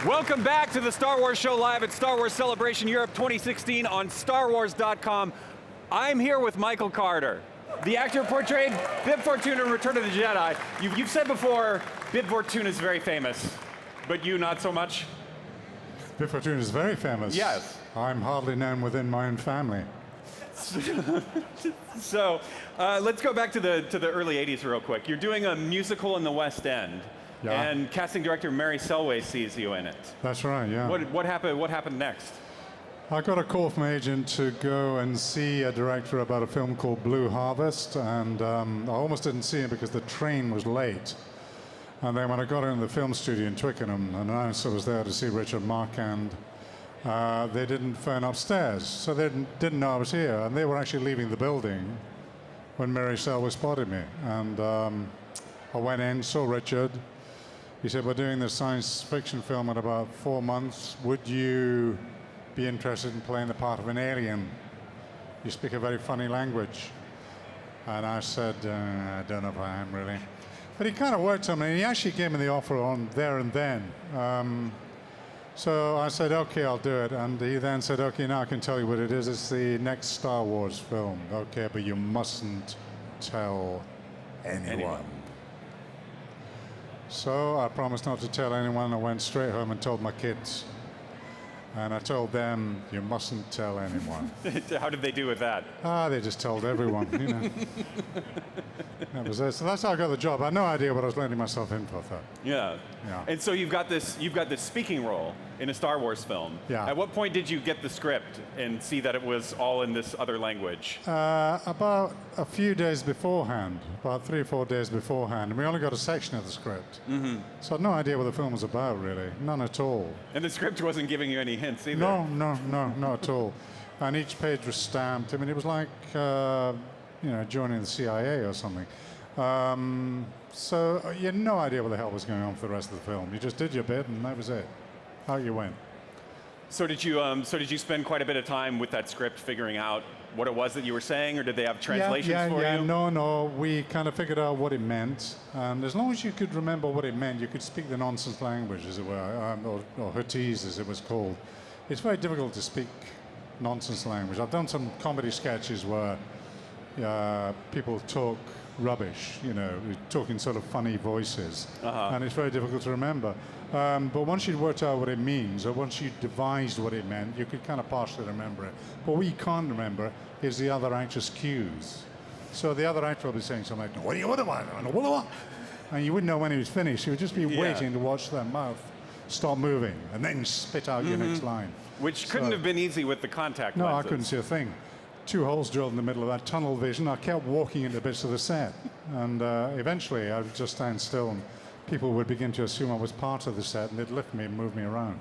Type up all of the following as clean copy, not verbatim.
Welcome back to the Star Wars Show live at Star Wars Celebration Europe 2016 on StarWars.com. I'm here with Michael Carter, the actor portrayed Bib Fortuna in Return of the Jedi. You've said before, Bib Fortuna is very famous, but you not so much? Bib Fortuna is very famous. Yes. I'm hardly known within my own family. So let's go back to the early 80s real quick. You're doing a musical in the West End. Yeah. And casting director Mary Selway sees you in it. That's right, yeah. What happened next? I got a call from my agent to go and see a director about a film called Blue Harvest, and I almost didn't see it because the train was late. And then when I got into the film studio in Twickenham, and announced I was there to see Richard Marquand, they didn't phone upstairs, so they didn't know I was here, and they were actually leaving the building when Mary Selway spotted me. And I went in, saw Richard. He said, we're doing this science fiction film in about 4 months. Would you be interested in playing the part of an alien? You speak a very funny language. And I said, I don't know if I am really. But he kind of worked on me, and he actually gave me the offer on there and then. So I said, okay, I'll do it. And he then said, okay, now I can tell you what it is. It's the next Star Wars film. Okay, but you mustn't tell anyone. So I promised not to tell anyone. I went straight home and told my kids. And I told them, you mustn't tell anyone. How did they do with that? They just told everyone, you know. That was it. So that's how I got the job. I had no idea what I was letting myself in for that. Yeah. Yeah. And so you've got this speaking role in a Star Wars film. Yeah. At what point did you get the script and see that it was all in this other language? About a few days beforehand, about 3 or 4 days beforehand. And we only got a section of the script. Mm-hmm. So I had no idea what the film was about, really. None at all. And the script wasn't giving you any hints either? No, not at all. And each page was stamped. I mean, it was like, joining the CIA or something. So you had no idea what the hell was going on for the rest of the film. You just did your bit, and that was it. Out you went. So did you spend quite a bit of time with that script figuring out what it was that you were saying, or did they have translations for you? No. We kind of figured out what it meant, and as long as you could remember what it meant, you could speak the nonsense language, as it were, or Huttese, as it was called. It's very difficult to speak nonsense language. I've done some comedy sketches where people talk rubbish, talking sort of funny voices, and it's very difficult to remember. But once you'd worked out what it means, or once you devised what it meant, you could kind of partially remember it. But what you can't remember is the other actor's cues. So the other actor will be saying something like, what do you want? And you wouldn't know when he was finished. You would just be waiting to watch their mouth stop moving and then spit out your next line. Which couldn't have been easy with the contact lenses. No, I couldn't see a thing. 2 holes drilled in the middle of that tunnel vision. I kept walking into bits of the set. And eventually I would just stand still and people would begin to assume I was part of the set, and they'd lift me and move me around.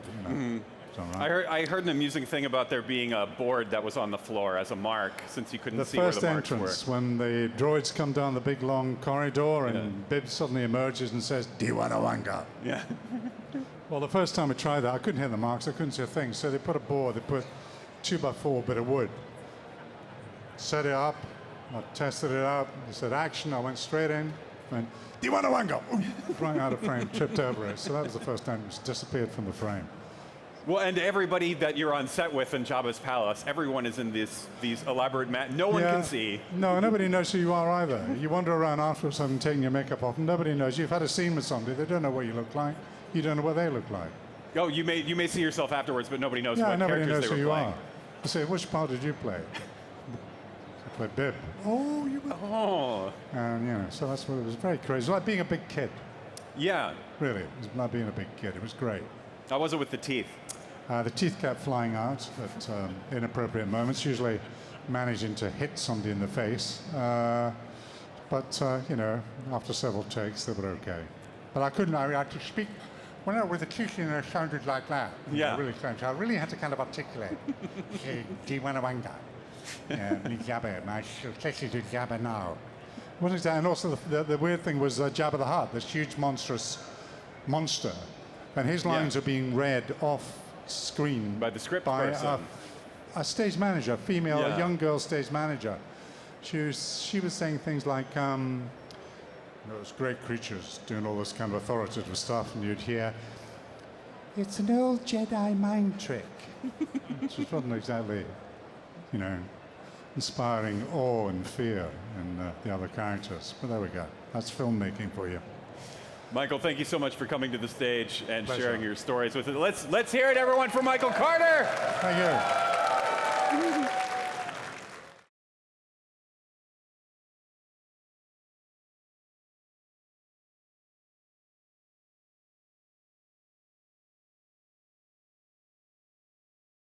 It's all right. I heard an amusing thing about there being a board that was on the floor as a mark, since you couldn't see where the marks were. The first entrance, when the droids come down the big long corridor and Bib suddenly emerges and says, Diwanawanga. Yeah. Well, the first time I tried that, I couldn't hear the marks, I couldn't see a thing. So they put a board, they put 2x4 bit of wood, set it up, I tested it out, they said action, I went straight in, went, Diwanawanga! Right out of frame, tripped over it. So that was the first time it disappeared from the frame. Well, and everybody that you're on set with in Jabba's palace, everyone is in these elaborate no one can see. No, nobody knows who you are either. You wander around afterwards having taken your makeup off, and nobody knows. You've had a scene with somebody, they don't know what you look like. You don't know what they look like. Oh, you may see yourself afterwards, but nobody knows what nobody characters knows they who were you playing. are. You say, which part did you play? I played Bib. Oh, you were... Oh. And, so that's what it was. Very crazy. It was like being a big kid. Yeah. Really, it was like being a big kid. It was great. How was it with the teeth? The teeth kept flying out at inappropriate moments, usually managing to hit somebody in the face. But after several takes, they were okay. But I couldn't, I had to speak. With the teeth in there, sounded like that. Yeah. Really strange. I really had to kind of articulate. Diwanawanga. Jabba, my successor to Jabba now. What is that? And also the weird thing was Jabba the Hutt, this huge monstrous monster. And his lines are being read off screen by the script by person. A stage manager, a young girl stage manager. She was saying things like, those great creatures doing all this kind of authoritative stuff, and you'd hear, "It's an old Jedi mind trick," which wasn't exactly, you know, inspiring awe and fear in the other characters. But there we go. That's filmmaking for you. Michael, thank you so much for coming to the stage and Pleasure. sharing your stories with us. Let's hear it, everyone, for Michael Carter. Thank you.